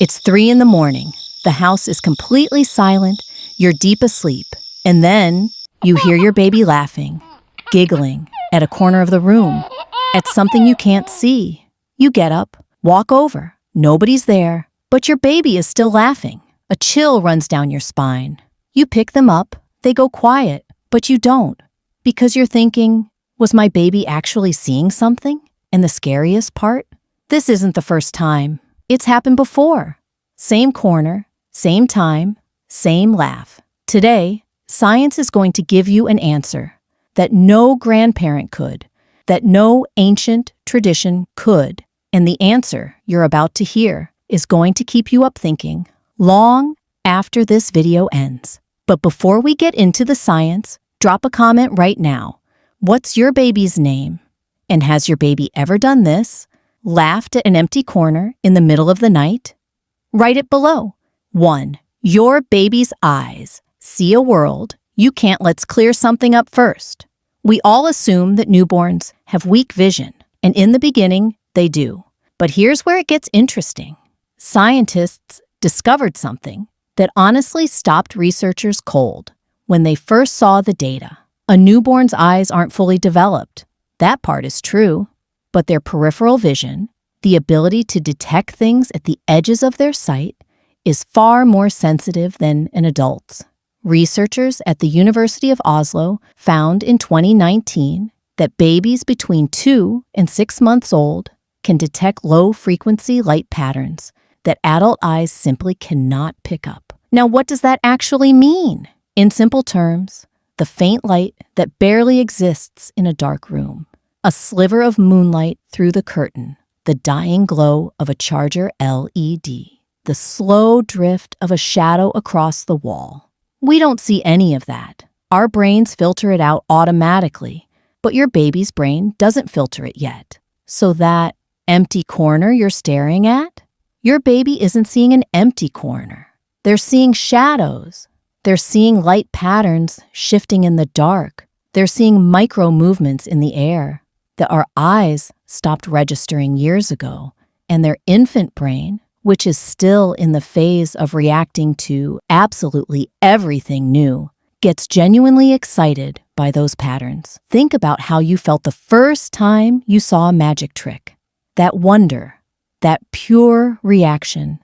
It's 3 in the morning. The house is completely silent. You're deep asleep. And then you hear your baby laughing, giggling at a corner of the room, at something you can't see. You get up, walk over. Nobody's there, but your baby is still laughing. A chill runs down your spine. You pick them up. They go quiet, but you don't. Because you're thinking, was my baby actually seeing something? And the scariest part? This isn't the first time. It's happened before. Same corner, same time, same laugh. Today, science is going to give you an answer that no grandparent could, that no ancient tradition could. And the answer you're about to hear is going to keep you up thinking long after this video ends. But before we get into the science, drop a comment right now. What's your baby's name? And has your baby ever done this? Laughed at an empty corner in the middle of the night? Write it below. 1. Your baby's eyes see a world you can't. Let's clear something up first. We all assume that newborns have weak vision, and in the beginning, they do. But here's where it gets interesting. Scientists discovered something that honestly stopped researchers cold when they first saw the data. A newborn's eyes aren't fully developed. That part is true. But their peripheral vision, the ability to detect things at the edges of their sight, is far more sensitive than an adult's. Researchers at the University of Oslo found in 2019 that babies between 2 and 6 months old can detect low-frequency light patterns that adult eyes simply cannot pick up. Now, what does that actually mean? In simple terms, the faint light that barely exists in a dark room. A sliver of moonlight through the curtain, the dying glow of a charger LED, the slow drift of a shadow across the wall. We don't see any of that. Our brains filter it out automatically, but your baby's brain doesn't filter it yet. So that empty corner you're staring at, your baby isn't seeing an empty corner. They're seeing shadows. They're seeing light patterns shifting in the dark. They're seeing micro movements in the air that our eyes stopped registering years ago, and their infant brain, which is still in the phase of reacting to absolutely everything new, gets genuinely excited by those patterns. Think about how you felt the first time you saw a magic trick. That wonder, that pure reaction,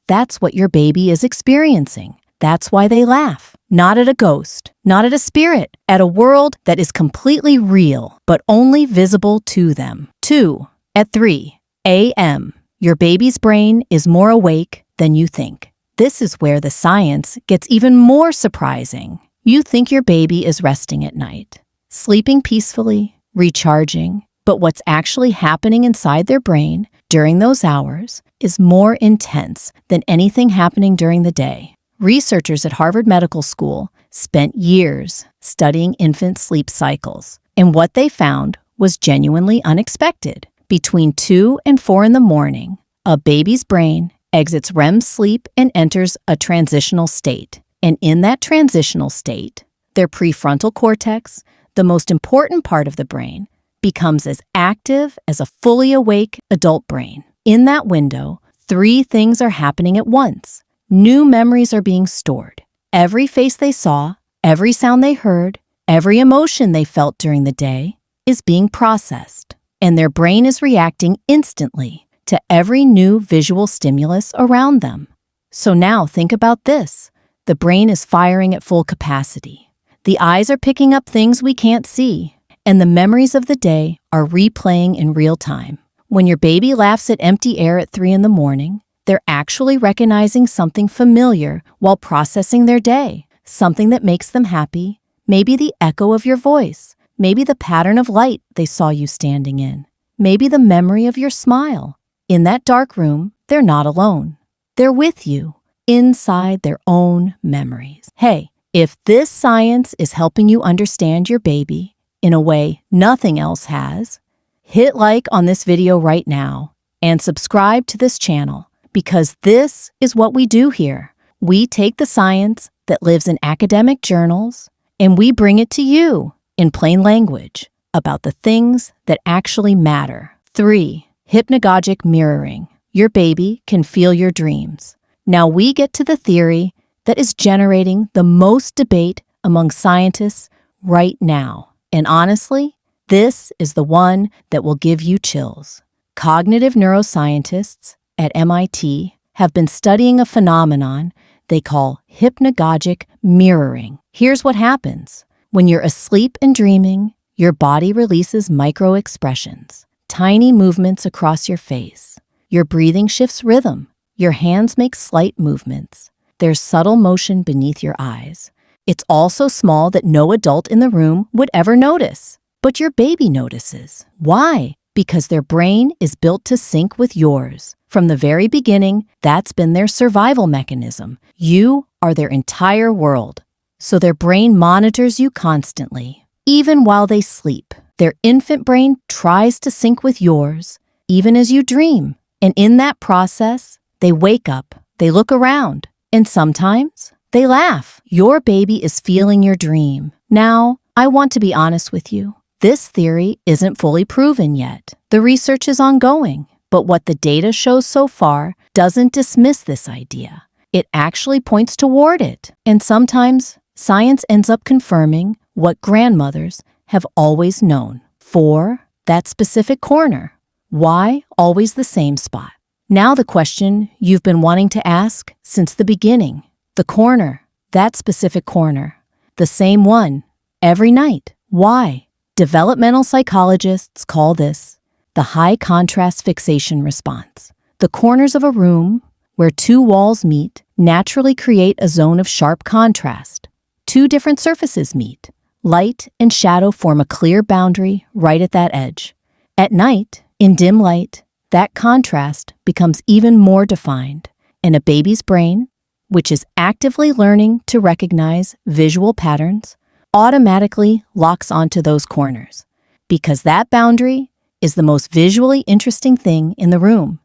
that's what your baby is experiencing. That's why they laugh. Not at a ghost, not at a spirit, at a world that is completely real, but only visible to them. 2. At 3 a.m., your baby's brain is more awake than you think. This is where the science gets even more surprising. You think your baby is resting at night, sleeping peacefully, recharging, but what's actually happening inside their brain during those hours is more intense than anything happening during the day. Researchers at Harvard Medical School spent years studying infant sleep cycles, and what they found was genuinely unexpected. Between 2 and 4 in the morning, a baby's brain exits REM sleep and enters a transitional state. And in that transitional state, their prefrontal cortex, the most important part of the brain, becomes as active as a fully awake adult brain. In that window, 3 things are happening at once. New memories are being stored. Every face they saw, every sound they heard, every emotion they felt during the day is being processed, and their brain is reacting instantly to every new visual stimulus around them. So now think about this. The brain is firing at full capacity. The eyes are picking up things we can't see, and the memories of the day are replaying in real time. When your baby laughs at empty air at 3 in the morning, they're actually recognizing something familiar while processing their day, something that makes them happy, maybe the echo of your voice, maybe the pattern of light they saw you standing in, maybe the memory of your smile. In that dark room, they're not alone. They're with you, inside their own memories. Hey, if this science is helping you understand your baby in a way nothing else has, hit like on this video right now and subscribe to this channel. Because this is what we do here. We take the science that lives in academic journals and we bring it to you in plain language about the things that actually matter. 3. Hypnagogic mirroring. Your baby can feel your dreams. Now we get to the theory that is generating the most debate among scientists right now. And honestly, this is the one that will give you chills. Cognitive neuroscientists at MIT have been studying a phenomenon they call hypnagogic mirroring. Here's what happens. When you're asleep and dreaming, your body releases micro-expressions, tiny movements across your face. Your breathing shifts rhythm. Your hands make slight movements. There's subtle motion beneath your eyes. It's all so small that no adult in the room would ever notice. But your baby notices. Why? Because their brain is built to sync with yours. From the very beginning, that's been their survival mechanism. You are their entire world. So their brain monitors you constantly. Even while they sleep, their infant brain tries to sync with yours, even as you dream. And in that process, they wake up, they look around, and sometimes they laugh. Your baby is feeling your dream. Now, I want to be honest with you. This theory isn't fully proven yet. The research is ongoing, but what the data shows so far doesn't dismiss this idea. It actually points toward it. And sometimes, science ends up confirming what grandmothers have always known. For that specific corner. Why always the same spot? Now the question you've been wanting to ask since the beginning. The corner, that specific corner. The same one, every night. Why? Developmental psychologists call this the high contrast fixation response. The corners of a room where two walls meet naturally create a zone of sharp contrast. Two different surfaces meet. Light and shadow form a clear boundary right at that edge. At night, in dim light, that contrast becomes even more defined, and a baby's brain, which is actively learning to recognize visual patterns, automatically locks onto those corners, because that boundary is the most visually interesting thing in the room.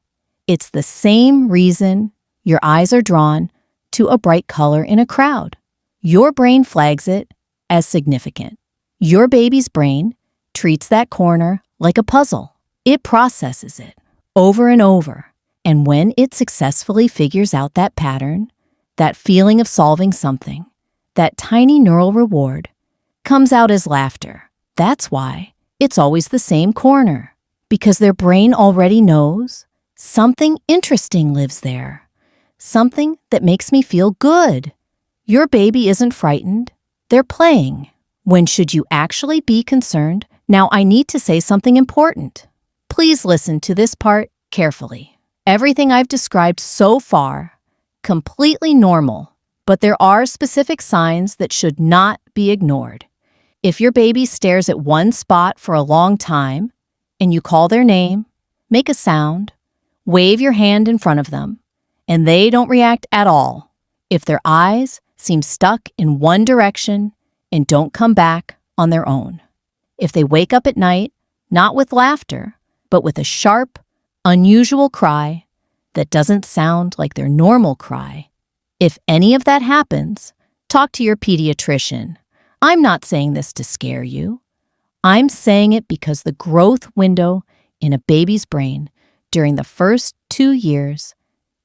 It's the same reason your eyes are drawn to a bright color in a crowd. Your brain flags it as significant. Your baby's brain treats that corner like a puzzle. It processes it over and over, and when it successfully figures out that pattern, that feeling of solving something, that tiny neural reward comes out as laughter. That's why it's always the same corner, because their brain already knows something interesting lives there, something that makes me feel good. Your baby isn't frightened. They're playing. When should you actually be concerned? Now I need to say something important. Please listen to this part carefully. Everything I've described so far, completely normal, but there are specific signs that should not be ignored. If your baby stares at one spot for a long time, and you call their name, make a sound, wave your hand in front of them, and they don't react at all, if their eyes seem stuck in one direction and don't come back on their own, if they wake up at night, not with laughter, but with a sharp, unusual cry that doesn't sound like their normal cry. If any of that happens, talk to your pediatrician. I'm not saying this to scare you. I'm saying it because the growth window in a baby's brain during the first 2 years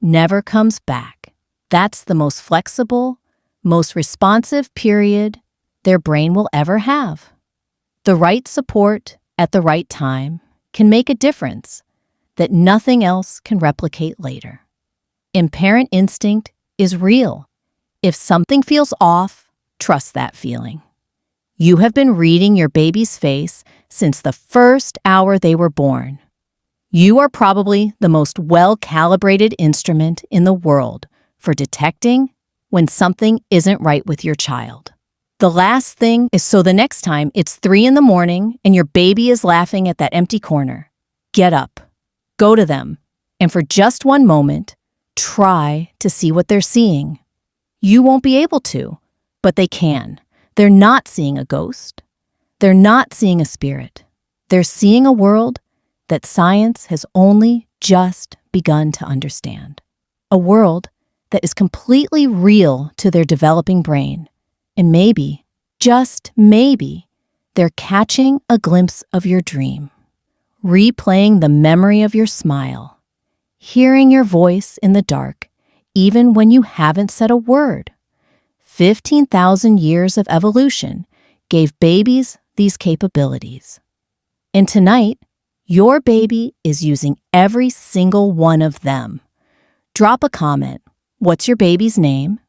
never comes back. That's the most flexible, most responsive period their brain will ever have. The right support at the right time can make a difference that nothing else can replicate later. And parent instinct is real. If something feels off, trust that feeling. You have been reading your baby's face since the first hour they were born. You are probably the most well-calibrated instrument in the world for detecting when something isn't right with your child. The last thing is, so the next time it's 3 a.m. and your baby is laughing at that empty corner, get up, go to them, and for just one moment, try to see what they're seeing. You won't be able to, but they can. They're not seeing a ghost. They're not seeing a spirit. They're seeing a world that science has only just begun to understand. A world that is completely real to their developing brain. And maybe, just maybe, they're catching a glimpse of your dream, replaying the memory of your smile, hearing your voice in the dark, even when you haven't said a word. 15,000 years of evolution gave babies these capabilities. And tonight, your baby is using every single one of them. Drop a comment. What's your baby's name?